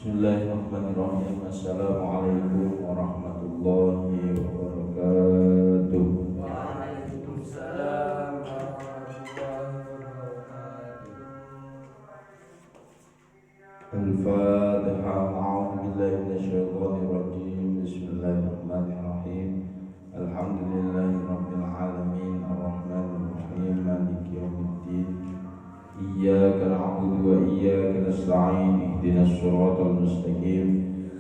Bismillahirrahmanirrahim. Assalamualaikum warahmatullahi wabarakatuh. Waalaikumsalam warahmatullahi wabarakatuh. Al-Fatihah. A'udzu billahi minasyaitonir rajim. Bismillahirrahmanirrahim. Alhamdulillahirabbil alamin arrahmanir rahim maliki yaumiddin. Iyyaka na'budu wa iyyaka nasta'in. Ihdinas siratal mustaqim.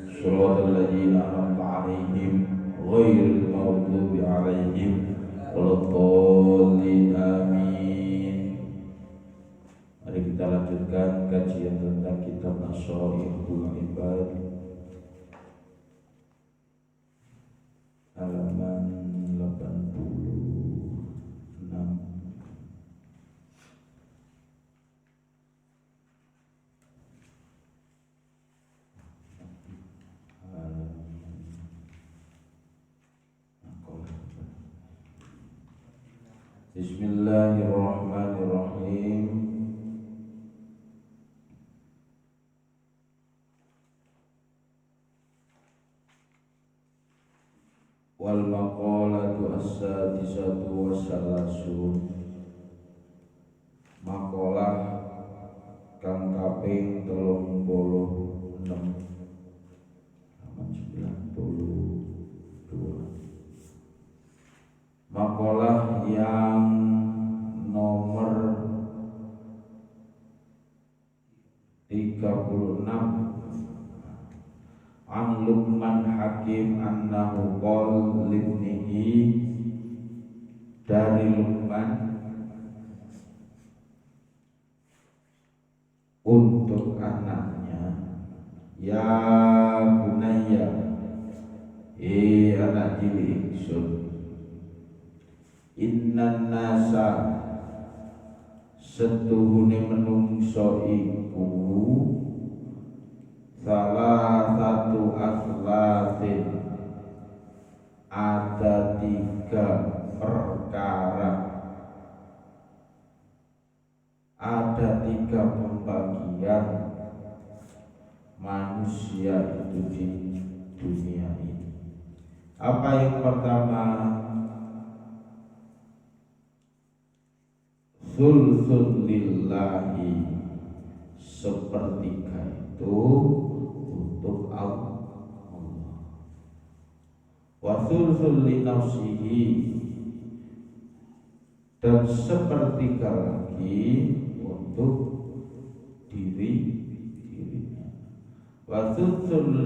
Shiratal ladzina an'amta 'alaihim ghairil maghdubi 'alaihim waladdallin. Amin. Mari kita lanjutkan kajian tentang kitab Nasyaikhul Ibad, halaman 86. Bismillahirrahmanirrahim. Wal maqalatu as-sadisatu wassalasun. Maqalah kang kaping 36 halaman 92. Maqalah yang nomor 36. An Luqman Hakim annahu qala libnihi, dari Luqman untuk anaknya, ya bunayya, anak cilik ingsun, innan nasa, setuhune menungso iku salah satu aslatin, ada 3 perkara, ada 3 pembagian manusia itu di dunia ini. Apa yang pertama? Sulsul lillahi, sepertiga itu untuk Allah. Wa sulsul li nafsihi, dan sepertiga lagi untuk dirinya. Wa sulsul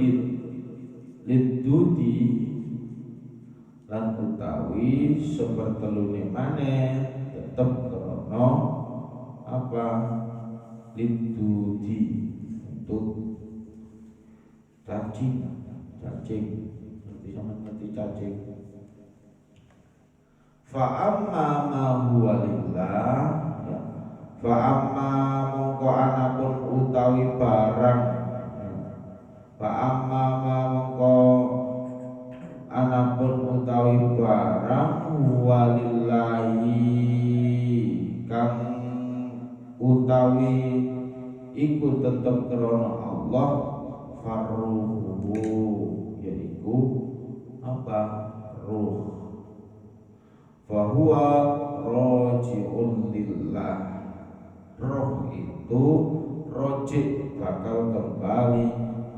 lidudi, lan utawi sepertelune maneh tetep krono apa? Lidudi, untuk cacing. Ngerti cacing. Fa amma ma huwa lillah, ya. Fa amma mongko anapun utawi barang, fa amma ma mongko anapun utawi barang walillahi, kang utawi iku tetep krana Allah, farruhu, yaiku apa? Ruh. Fahuwa roji'un lillah, roh itu roji', bakal kembali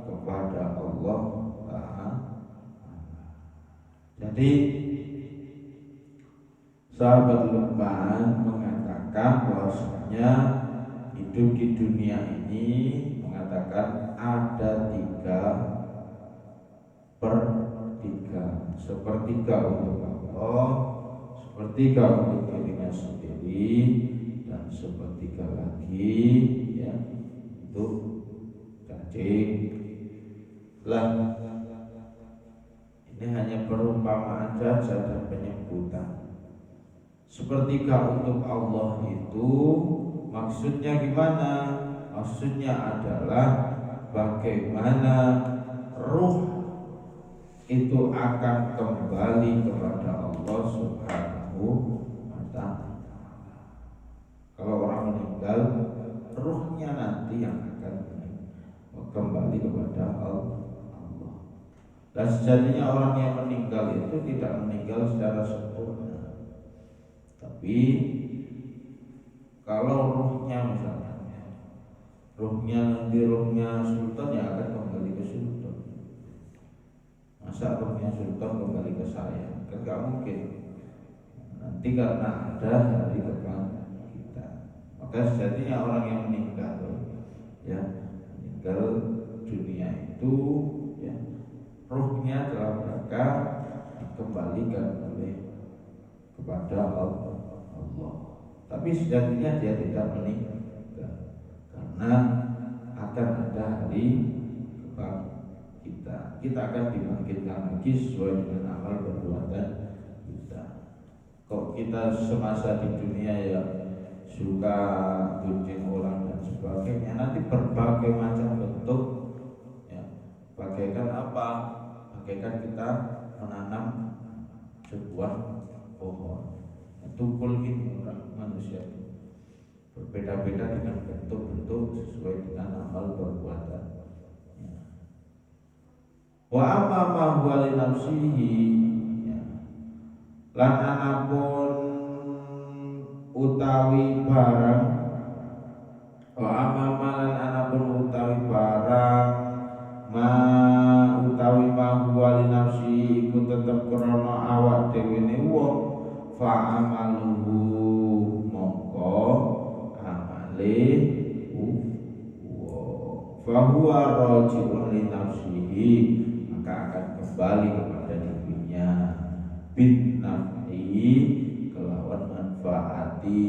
kepada Allah Ta'ala. Jadi sahabat Luqman mengatakan bahwasanya hidup di dunia ini, mengatakan ada 3/3, sepertiga untuk Allah, sepertiga untuk dirinya sendiri, dan sepertiga lagi ya untuk cacing. Lah, ini hanya perumpamaan saja dan penyebutan. Sepertiga untuk Allah itu maksudnya gimana? Maksudnya adalah bagaimana ruh itu akan kembali kepada Allah Subhanahu wa ta'ala. Kalau orang meninggal, ruhnya nanti yang akan kembali kembali kepada Allah. Dan sejatinya orang yang meninggal itu tidak meninggal secara sempurna, tapi kalau ruhnya misalnya, ruhnya sultan ya akan kembali ke sultan. Masa ruhnya sultan kembali ke saya? Kan gak mungkin. Nanti karena ada hari depan kita. Maka sejatinya orang yang meninggal, ya meninggal dunia itu, ya ruhnya dalam rangka dikembalikan kepada Allah. Tapi sejatinya dia tidak meninggal, karena akan ada hari depan kita. Kita akan dibangkitkan lagi sesuai dengan amal perbuatan kita. Kok kita semasa di dunia ya suka gunjing orang dan sebagainya, nanti berbagai macam bentuk, ya, bagaikan apa? Bagaikan kita menanam sebuah pohon. Tumpul ini orang manusia itu berbeda-beda dengan bentuk-bentuk sesuai dengan amal perbuatan. Wa amma ma huwa li nafsihi, lan anapun utawi barang, wa amma ma lan anapun utawi barang, ma utawi ma huwa li nafsihi iku tetep krana awak dhewe ne wong, fa amaluhu mongko amale fa huwa raji'un li nafsihi, maka akan kembali kepada dirinya, bin naf'i kelawan manfaati,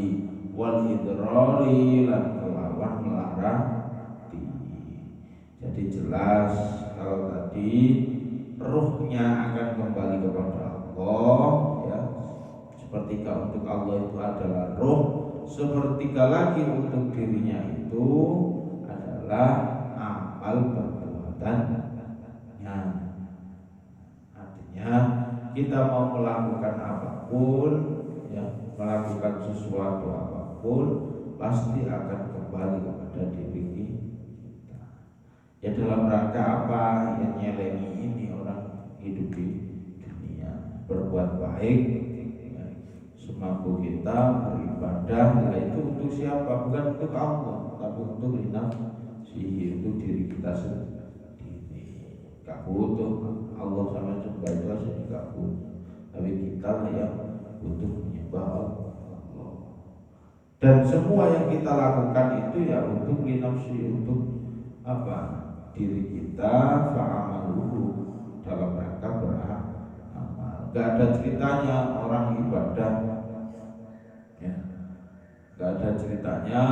wal idrari lan kelawan melarati. Jadi jelas kalau tadi ruhnya akan kembali kepada Allah, ya. Sepertiga untuk Allah itu adalah roh, sepertiga lagi untuk dirinya itu adalah amal perbuatannya. Artinya kita mau melakukan apapun, ya, melakukan sesuatu apapun, pasti akan kembali kepada diri kita. Ya dalam rangka apa? Yang nyelengi ini orang hidup di dunia, berbuat baik, semampu kita beribadah, nah itu untuk siapa? Bukan untuk Allah, tapi untuk nafsihi, untuk diri kita sendiri. Gak butuh Allah sama sembah itu asli gak butuh, tapi kita yang butuh menyembah Allah. Dan semua yang kita lakukan itu ya untuk nafsi, untuk apa? Diri kita, fa'amaluhu, dalam rangka beramal. Gak ada ceritanya orang ibadah, ya. Gak ada ceritanya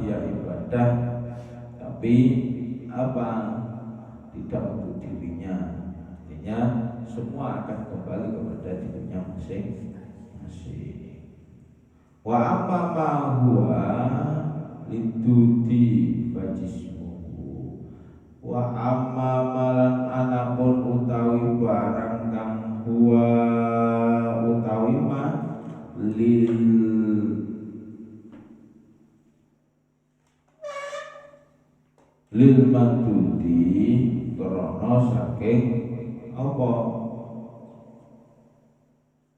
dia ibadah tapi apa? Tidak untuk dirinya. Artinya semua akan kembali kepada dirinya masing-masing. Wa amma ma huwa lidudi fajismuhu, wa amma malan anapun utawi barang kang huwa utawi ma lil madudi krana saking apa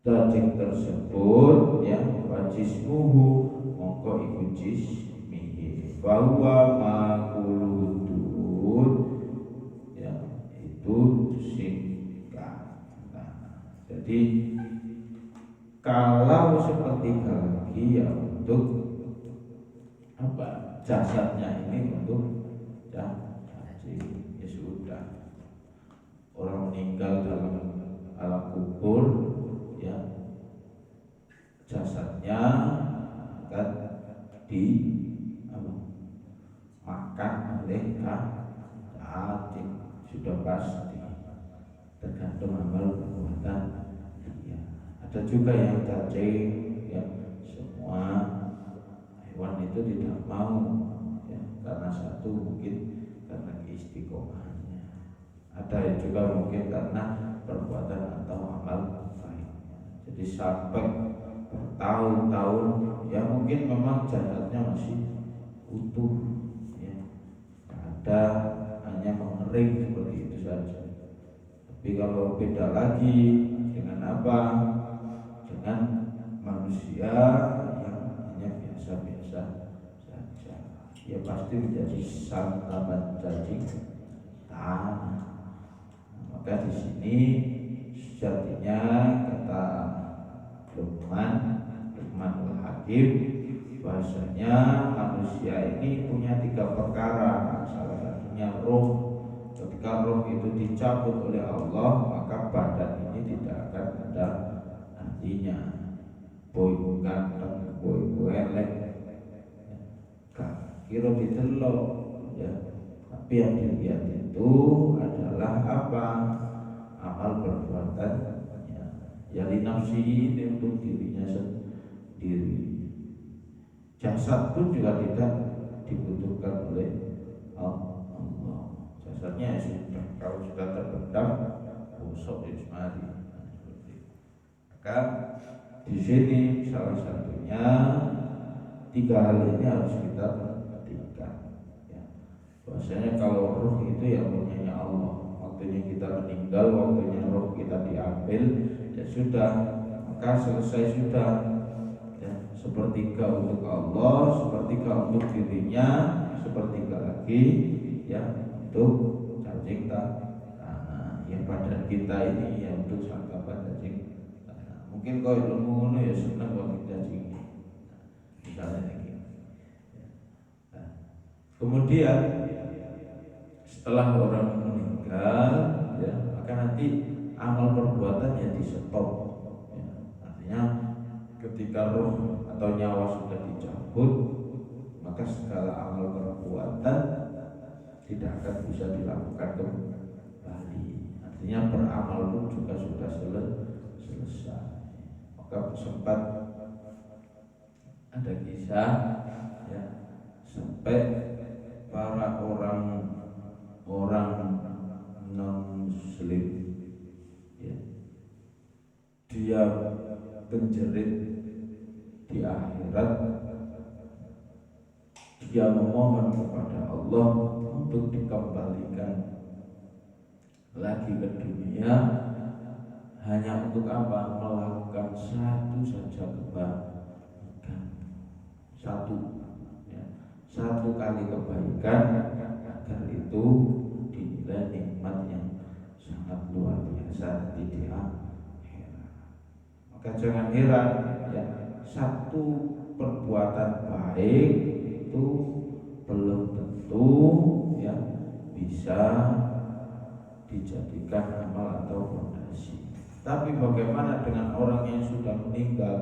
daging tersebut, ya, wajismuhu mongko iku jismihi, bahwa makuludud, ya, itu singkat. Jadi kalau seperti lagi ya untuk apa? Jasadnya ini untuk cacing, ya sudah. Orang meninggal dalam alam kubur, ya, jasadnya akan makan oleh cacing, sudah pasti, tergantung amal perbuatan. Ya. Ada juga yang cacing, ya, semua hewan itu tidak mau, ya, karena satu mungkin karena keistiqomahannya, ada yang juga mungkin karena perbuatan atau amal baiknya. Jadi sampai bertahun-tahun, ya mungkin memang jasadnya masih utuh, ya, ada hanya garing seperti itu saja. Tapi kalau beda lagi dengan apa? Dengan manusia yang hanya biasa-biasa saja, ya pasti menjadi santapan cacing tanah. Maka di sini sejatinya kata Luqmanul Hakim, bahasanya manusia ini punya 3 perkara. Salah satunya roh. Ketika roh itu dicabut oleh Allah, maka badan ini tidak akan ada artinya. Boy ganteng, boy elek, kira ditelok, ya. Tapi yang dilihat itu adalah apa? Amal perbuatan, ya linafsi ini untuk dirinya sendiri. Jasad pun juga tidak dibutuhkan oleh Allah. Jasadnya sudah, kalau sudah terpendam, busuk ismari. Maka di sini salah satunya 3 hal ini harus kita perhatikan. Ya. Bahwasanya kalau roh itu ya punyanya Allah. Waktunya kita meninggal, waktunya roh kita diambil, ya sudah, maka selesai sudah. Ya, sepertiga untuk Allah, sepertiga untuk dirinya, sepertiga lagi ya untuk cacing tanah. Yang badan kita ini ya untuk santapan cacing tanah. Mungkin kau ilmu ya senang kalau cacing, misalnya ini. Nah, kemudian setelah orang meninggal, ya maka nanti amal perbuatan ya di stop. Ya, artinya ketika roh atau nyawa sudah dicabut, maka segala amal perbuatan tidak akan bisa dilakukan kembali. Artinya beramal pun juga sudah selesai. Maka sempat ada kisah, ya, sampai para orang non-muslim, ya, dia menjerit di akhirat, dia memohon kepada Allah untuk dikembalikan lagi ke dunia, hanya untuk apa? Melakukan satu saja kebaikan, satu kali kebaikan, agar itu dinilai nikmat yang sangat luar biasa nanti di akhirat. Maka jangan heran, ya, satu perbuatan baik itu belum tentu ya bisa dijadikan amal atau fondasi. Tapi bagaimana dengan orang yang sudah meninggal?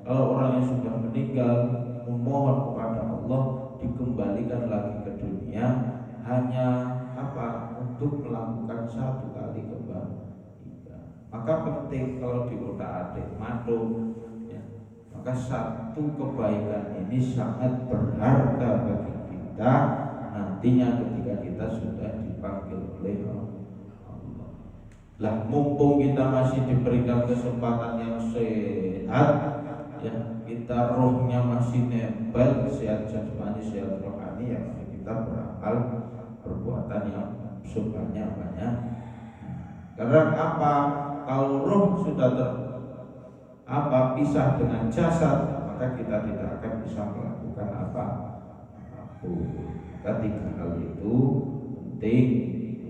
Kalau orang yang sudah meninggal memohon kepada Allah dikembalikan lagi ke dunia, hanya apa? Untuk melakukan satu kali kebaikan. Maka penting kalau di otak-atik matum, ya, maka satu kebaikan ini sangat berharga bagi kita nantinya ketika kita sudah dipanggil oleh Allah. Lah mumpung kita masih diberikan kesempatan yang sehat, ya, kita rohnya masih nempel, sehat jasmani, sehat rohani, ya kita beramal perbuatan yang sebanyak-banyak. Karena apa? Kalau roh sudah pisah dengan jasad, maka kita tidak akan bisa melakukan apapun. Maka 3 hal itu penting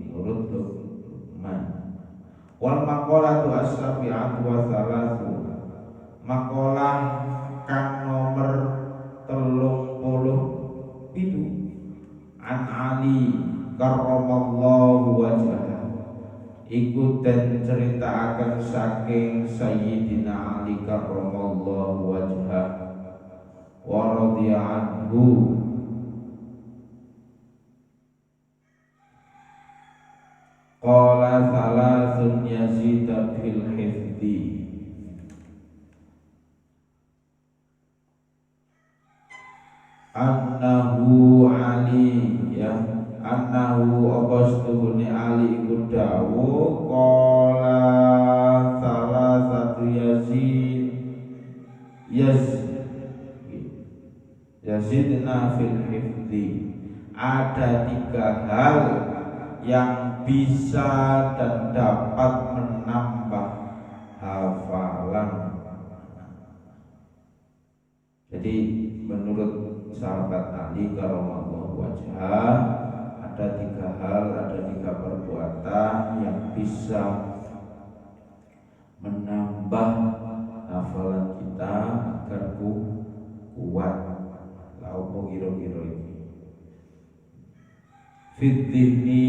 menurut Luqman. Wal maqalatu as-sabi'atu wa thalathu, maqalah kang nomor 37 an Ali karramallahu wajhah, iku den ceritakan saking Sayyidina Ali karramallahu wajhah wa radhiya anhu, qala thalathun yazida fil hifdi, annahu Ali, ya, annahu abastuhuni Ali iku dawuh qala thalathatu yazidna fil hifdi, ada 3 hal yang bisa dan dapat menambah hafalan. Jadi menurut sahabat Ali karramallahu wajhah, ada 3 hal, ada 3 perbuatan yang bisa menambah hafalan kita agar kuat. Apa kira-kira ini? Fitni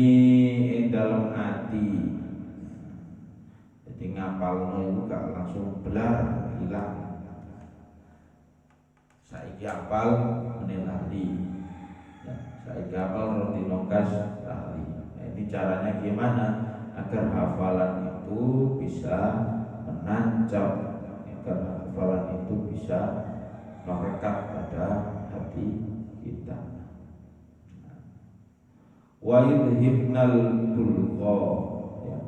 dalam hati. Jadi ngapalno itu gak langsung belar hilang. Saiki apal menelali. Ya, saiki apal roti nokas lali. Nah, ini caranya gimana agar hafalan itu bisa menancap, agar hafalan itu bisa merekat pada hati kita. Wa yudhibnal bulgha, ya,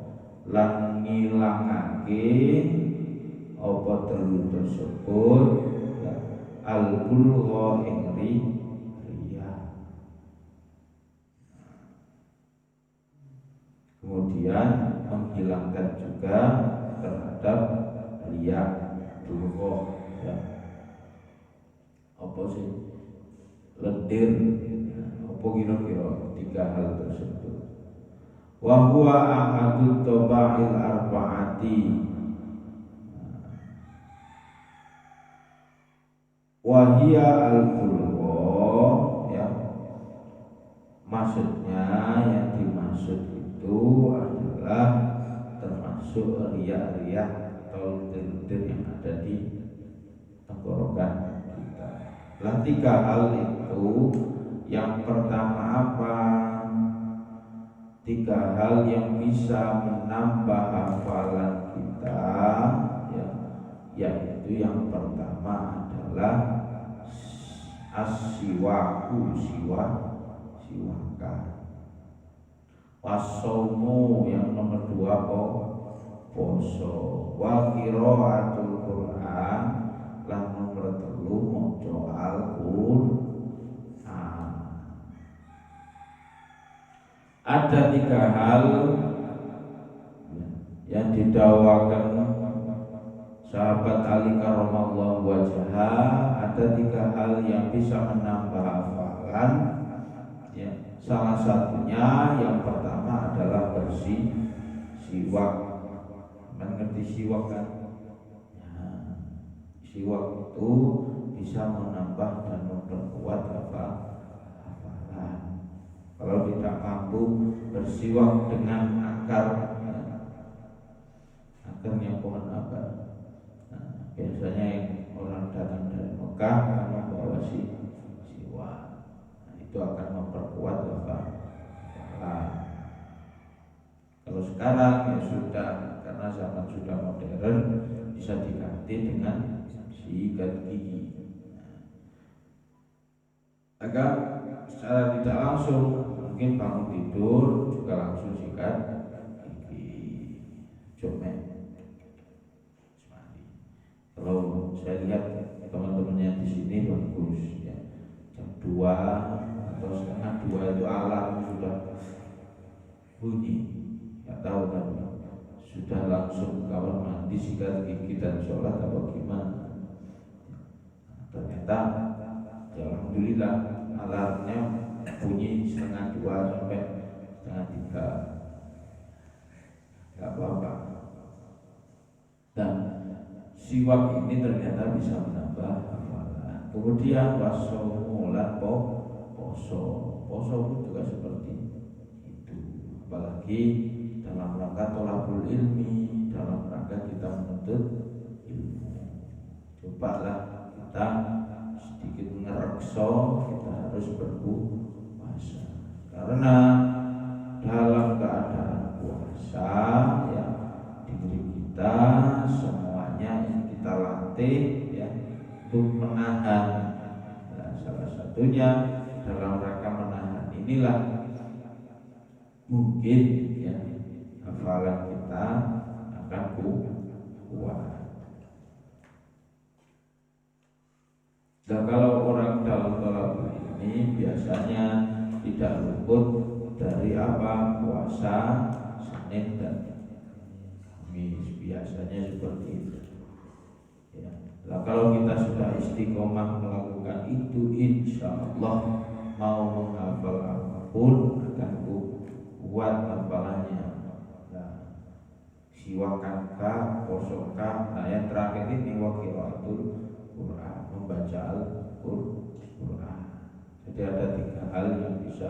lan ngilangake apa telu tersebut, ya, al bulgha ing riya. Kemudian menghilangkan juga terhadap riya bulgha, ya. Apa sih lendir, apa kira-kira 3 hal tersebut. Wa huwa ahadut taba'il arba'ati, wa hiya al-bulgha, ya, maksudnya yang dimaksud itu adalah termasuk riya-riya atau lendir yang ada di tenggorokan. Lah 3 hal itu, yang pertama apa? 3 hal yang bisa menambah hafalan kita, ya, yaitu yang pertama adalah as-siwaku, siwaka. Wasaumu, yang nomor 2 poso. Wa qiraatul Qur'an, lan nomor 3 maca Al-Qur'an. Ada 3 hal yang didakwakan sahabat Ali karramallahu wajhah. Ada 3 hal yang bisa menambah hafalan, ya. Salah satunya yang pertama adalah siwak. Mengerti siwak kan? Siwak itu bisa menambah dan memperkuat hafalan. Kalau tidak mampu bersiwak dengan akarnya pohon apa? Nah, biasanya yang orang datang dari Mekah akan membawa siwak. Nah, itu akan memperkuat hafalan. Kalau sekarang ya sudah, karena zaman sudah modern, bisa diganti dengan sikat gigi. Agar secara tidak langsung, mungkin bangun tidur juga langsung sikat gigi, jomek. Kalau saya lihat teman-temannya di sini bagus, ya. Jam 2 atau setengah 2 itu alarm sudah bunyi, nggak tahu tapi sudah langsung kamar mandi, sikat gigi dan sholat apa gimana. Ternyata ya alhamdulillah alarmnya bunyi setengah 2 sampai setengah 3, nggak apa-apa. Dan siwak ini ternyata bisa menambah hafalan. Kemudian wasomulan poso pun juga seperti itu. Apalagi dalam rangka thalabul ilmi, dalam rangka kita menuntut ilmu. Cobalah kita sedikit ngerekso, kita harus berpuasa. Karena dalam keadaan puasa, ya, diri kita semuanya yang kita latih, ya, untuk menahan. Nah, salah satunya dalam rangka menahan inilah mungkin, ya, hafalan kita akan kuat. Dan kalau orang dalam thalabul ini biasanya tidak luput dari apa? Puasa Senin dan Kamis, biasanya seperti itu. Ya. Nah, kalau kita sudah istiqomah melakukan itu, insya Allah mau menghafal apapun akan kuat hafalannya. Nah, siwakankah, posokah, nah yang terakhir ini wakilaatul Quran, membaca Al-Quran. Jadi ada 3 hal yang bisa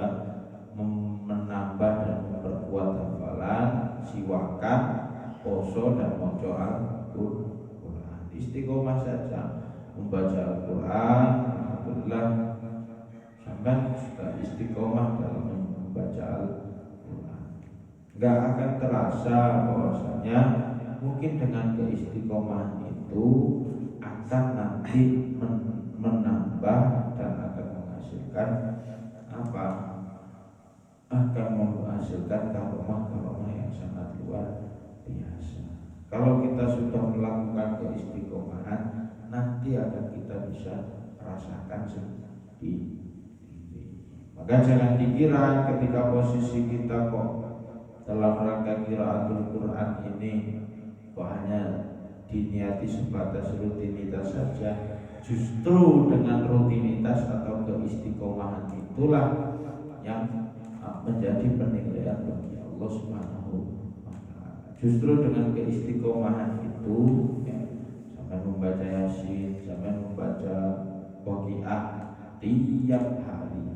menambah dan memperkuat hafalan: siwakan, poso, dan maca Al-Quran. Istiqomah saja membaca Al-Quran, alhamdulillah sampai sudah istiqomah dalam membaca Al-Quran. Enggak akan terasa bahwasanya mungkin dengan keistiqomahan itu akan nanti menambah dan akan menghasilkan apa? Akan menghasilkan karomah-karomah yang sangat luar biasa. Kalau kita sudah melakukan keistiqomahan, nanti akan kita bisa rasakan sendiri. Maka jangan dikira ketika posisi kita kok dalam rangka qiraatul Quran ini kok hanya diniati sebatas rutinitas saja. Justru dengan rutinitas atau keistiqomahan itulah yang menjadi penilaian bagi Allah Subhanahu wa Ta'ala. Justru dengan keistiqomahan itu ya, sampai membaca Yasin, sampai membaca Waqiah tiap hari,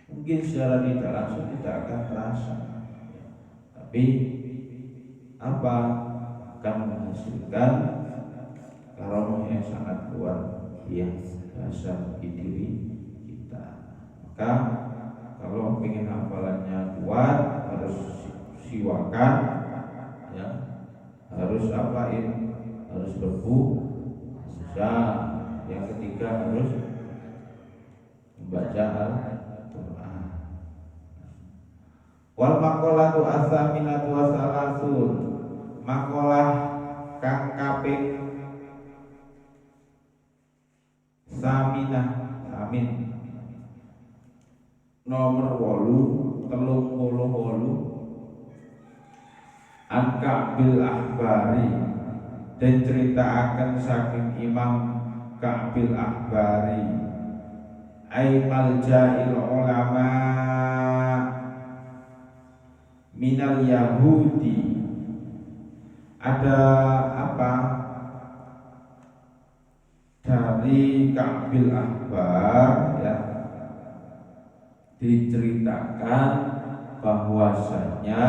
mungkin secara tidak langsung tidak akan terasa, tapi apa? Akan menghasilkan karomah yang sangat luar biasa bagi diri kita. Maka kalau ingin hafalannya kuat harus siwakan, ya, harus apain, harus berpuasa. Yang ketiga harus membaca Al-Quran. Wal maqalatu as-saminatu wasalasun, maqalah kang kaping saminah, samin nomor 38 an Ka'bil Ahbari, dan ceritakan saking Imam Ka'bil Ahbari, ay malja'il ulama minal Yahudi. Ada apa? Dari Ka'bil Ahbar ya, diceritakan bahwasanya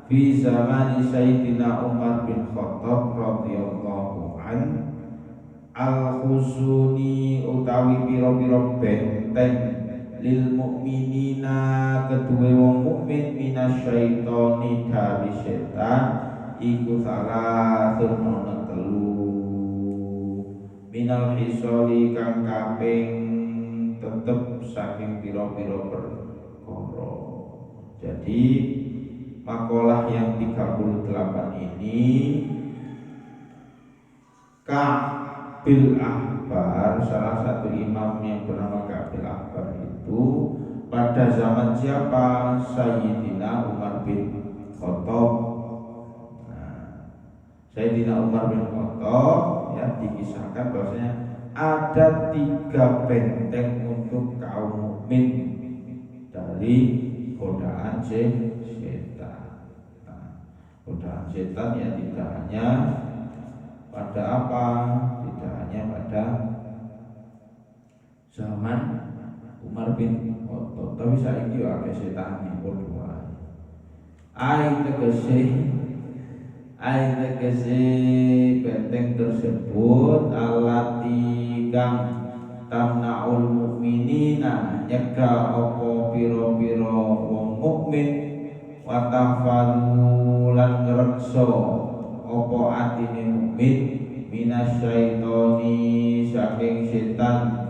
fi zaman Sayyidina Umar bin Khattab radhiyallahu an al-khusuni utawi pira-pira benteng lil mukminina kedue wong mukmin minasyaitoni dari setan iku salah ana 3 minal hisoli kang kaping tetep saking pira-pira perkara. Jadi makalah yang 38 ini Ka'bil Ahbar, salah satu imam yang bernama Ka'bil Ahbar itu pada zaman siapa? Sayyidina Umar bin Khattab. Nah, Sayyidina Umar bin Khattab ya dikisahkan bahwasanya ada 3 benteng untuk kaum mukmin dari godaan setan. Nah, godaan setan ya tidak hanya pada apa? Tidak hanya pada zaman Umar bin Khattab, tapi saiki yo akeh setan iki padha. Tegese benteng tersebut alati kang tamnaul mukminina nyegah apa pira-pira wong mukmin wa tafalulan ngrekso apa atine mukmin minasyaitoni saking setan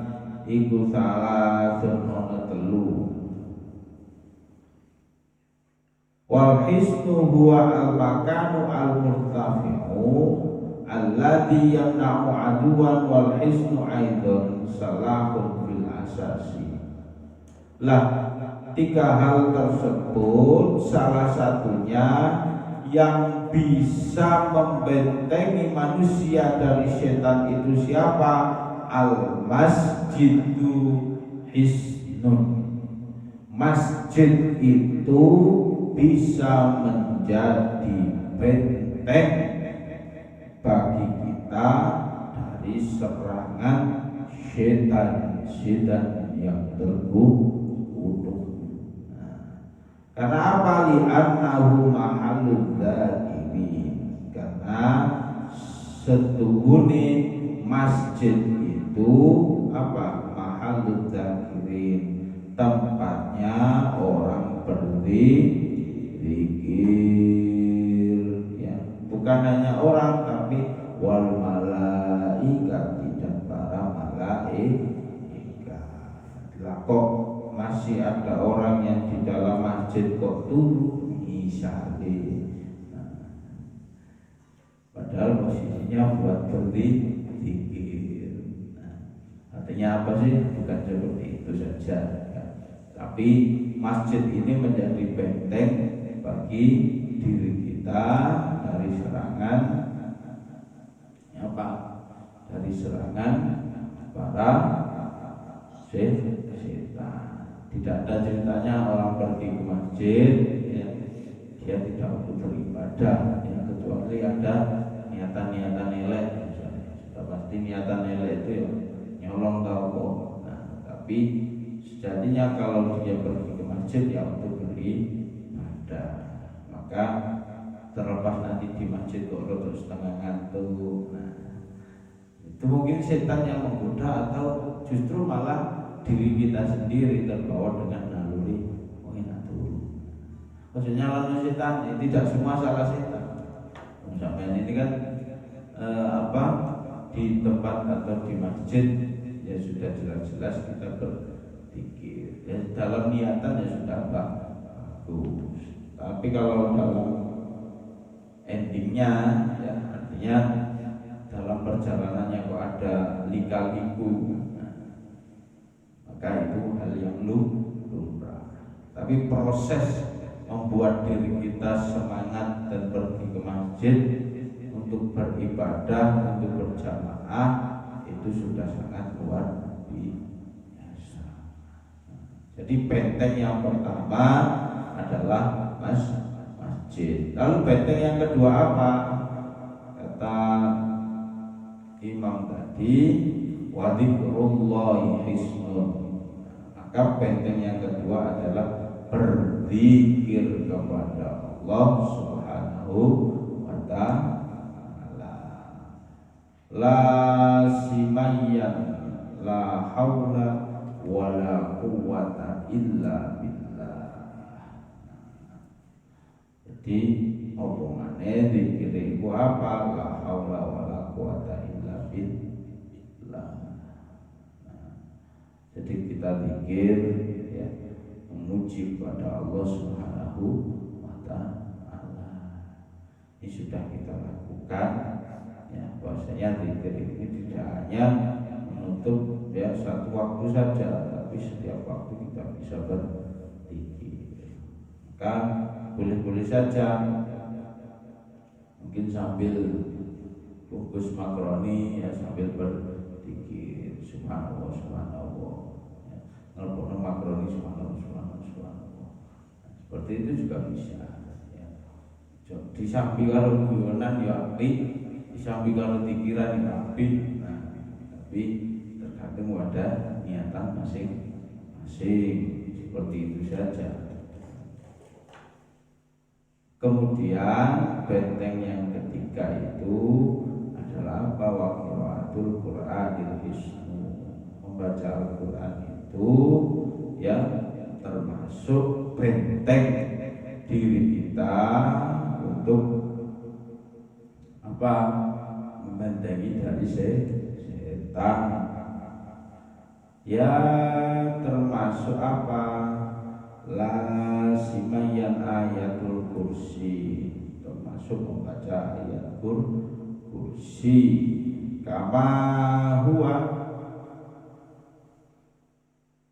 iku salah ana 3. Wal hisnu huwa al-makanu al-murtafi'u alladhi yamna'u aduwan wal hisnu aidan salahun fil asasi. Lah tiga hal tersebut salah satunya yang bisa membentengi manusia dari setan itu siapa? Al-masjidu hisnun. Masjid itu bisa menjadi benteng bagi kita dari serangan setan-setan yang terkutuk. Karena apa? Li'annahu mahallul zakirin. Karena setuhune masjid itu apa? Mahallul zakirin, tempatnya orang berzikir, ya. Bukan hanya orang, tapi wal malaikat dan para malaikat. Lah kok masih ada orang yang di dalam masjid kok turu misalnya, padahal posisinya buat berzikir. Artinya apa sih? Bukan seperti itu saja, ya. Tapi masjid ini menjadi benteng bagi diri kita dari serangan apa? Dari serangan para setan. Tidak ada ceritanya orang pergi ke masjid, ya, dia tidak untuk beribadah, ya, kecuali ada niatan-niatan elek. Sudah pasti niatan elek itu ya nyolong tau kok. Nah, tapi sejatinya kalau dia pergi ke masjid ya untuk beribadah. Maka terlepas nanti di masjid kok terus setengah ngantuk, nah, itu mungkin setan yang menggoda atau justru malah diri kita sendiri terbawa dengan naluri enak dulu. Maksudnya lalu setan, ya, tidak semua salah setan. Sampai ini kan di tempat atau di masjid ya sudah jelas-jelas kita berpikir, ya dalam niatan ya sudah bagus. Tapi kalau dalam endingnya, ya artinya dalam perjalanannya kok ada lika-liku, maka itu hal yang lumrah. Tapi proses membuat diri kita semangat dan pergi ke masjid untuk beribadah, untuk berjamaah, itu sudah sangat luar biasa. Jadi benteng yang pertama adalah masjid. Lalu benteng yang kedua apa? Kata Imam tadi, wa dzikrullahi hisnun. Maka benteng yang kedua adalah berzikir kepada Allah Subhanahu wa ta'ala. La simayyan la haula wala quwwata illa billah. Jadi omongane zikir iku apa? La haula wala quwwata illa billah. Jadi kita zikir, ya, memuji kepada Allah Subhanahu wa ta'ala. Ini sudah kita lakukan, ya, bahwasanya zikir ini tidak hanya menutup ya satu waktu saja, tapi setiap waktu kita bisa berzikir. Maka boleh-boleh saja, mungkin sambil bungkus makaroni ya sambil berzikir subhanallah subhanallah, ya, nelpon makaroni subhanallah subhanallah subhanallah. Seperti itu juga bisa, ya. Di samping kalau guyonan ya apik, di samping kalau pikiran ya apik. Nah, tapi tergantung ada niatan masing-masing, seperti itu saja. Kemudian benteng yang ketiga itu adalah apa? Wa qiraatul Qur'anil hisnu. Membaca Al-Qur'an itu ya termasuk benteng diri kita untuk apa? Membentengi dari setan. Ya termasuk apa? La simayan ayatul kursi, termasuk membaca ayat kursi. Kama huwa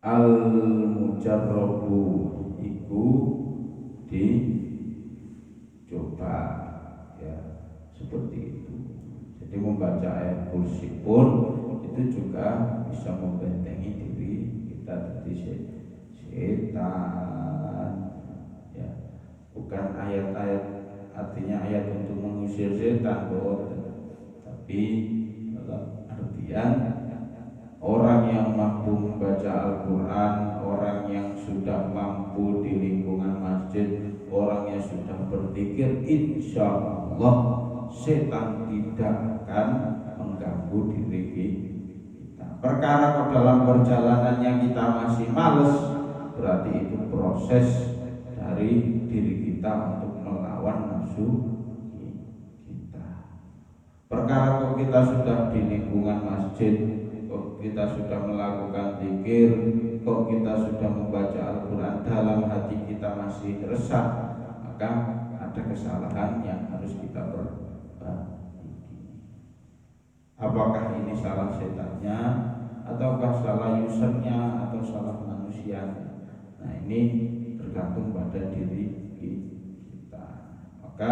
al mujarrabu minggu dicoba ya seperti itu. Jadi membaca ayat kursi pun itu juga bisa membentengi diri kita dari setan ya. Bukan ayat-ayat artinya ayat untuk mengusir setan, tapi dalam artian orang yang mampu membaca Al-Quran, orang yang sudah mampu di lingkungan masjid, orang yang sudah berzikir, insya Allah setan tidak akan mengganggu diri kita. Perkara kalau dalam perjalanannya kita masih males, berarti itu proses dari diri kita untuk melawan nafsu kita. Perkara kalau kita sudah di lingkungan masjid, kok kita sudah melakukan zikir, kok kita sudah membaca Al-Quran, dalam hati kita masih resah, maka ada kesalahan yang harus kita perbaiki. Apakah ini salah setannya, ataukah salah usernya, atau salah manusianya? Nah, ini tergantung pada diri kita. Maka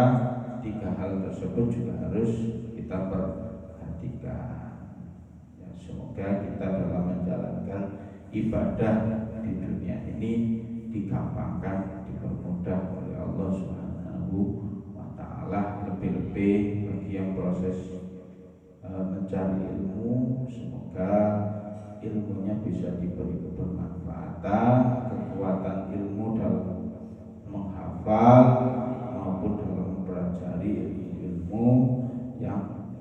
3 hal tersebut juga harus kita perhatikan. Semoga kita dalam menjalankan ibadah di dunia ini digampangkan, dipermudah oleh Allah Subhanahu wa Ta'ala. Lebih-lebih bagi yang proses mencari ilmu, semoga ilmunya bisa diberi kebermanfaatan, kekuatan ilmu dalam menghafal maupun dalam mempelajari ilmu yang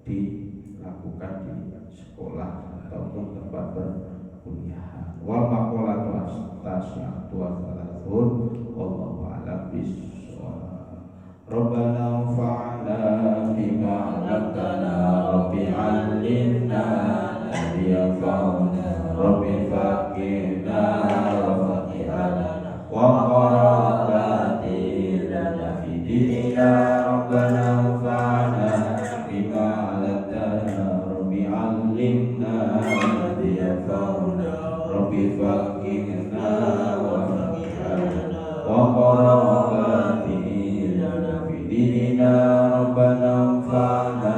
dilakukan di sekolah ataupun tempat perkuliahan. Wal maqalatu astasyatu wa thalathun wallahu a'lam bissawab. Rabbana anfa'na bima 'allamtana rabbi 'allimna alladhi yanfa'una rabbi faqihna wa faqihna wa qara'ati lana fi dinina rabbana anfa'na bima 'allamtana rabbi 'allimna alladhi yanfa'una rabbi faqihna wa faqihna wa qara'ati dinina rabbana anfa'na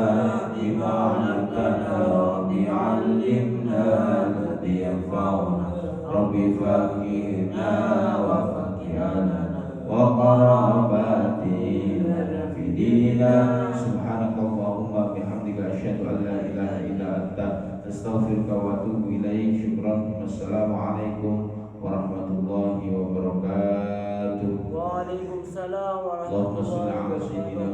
bima 'allamtana rabbi 'allimna alladhi yanfa'una rabbi faqihna wa faqihna wa qarabati lana fi dinina subhanakallahumma bihamdika asyhadu an la ilaha illa anta astaghfiruka wa atubu ilaik. Syukran. Wassalamualaikum warahmatullahi wabarakatuh. Waalaikumsalam warahmatullahi Allahumma shalli ala sayyidina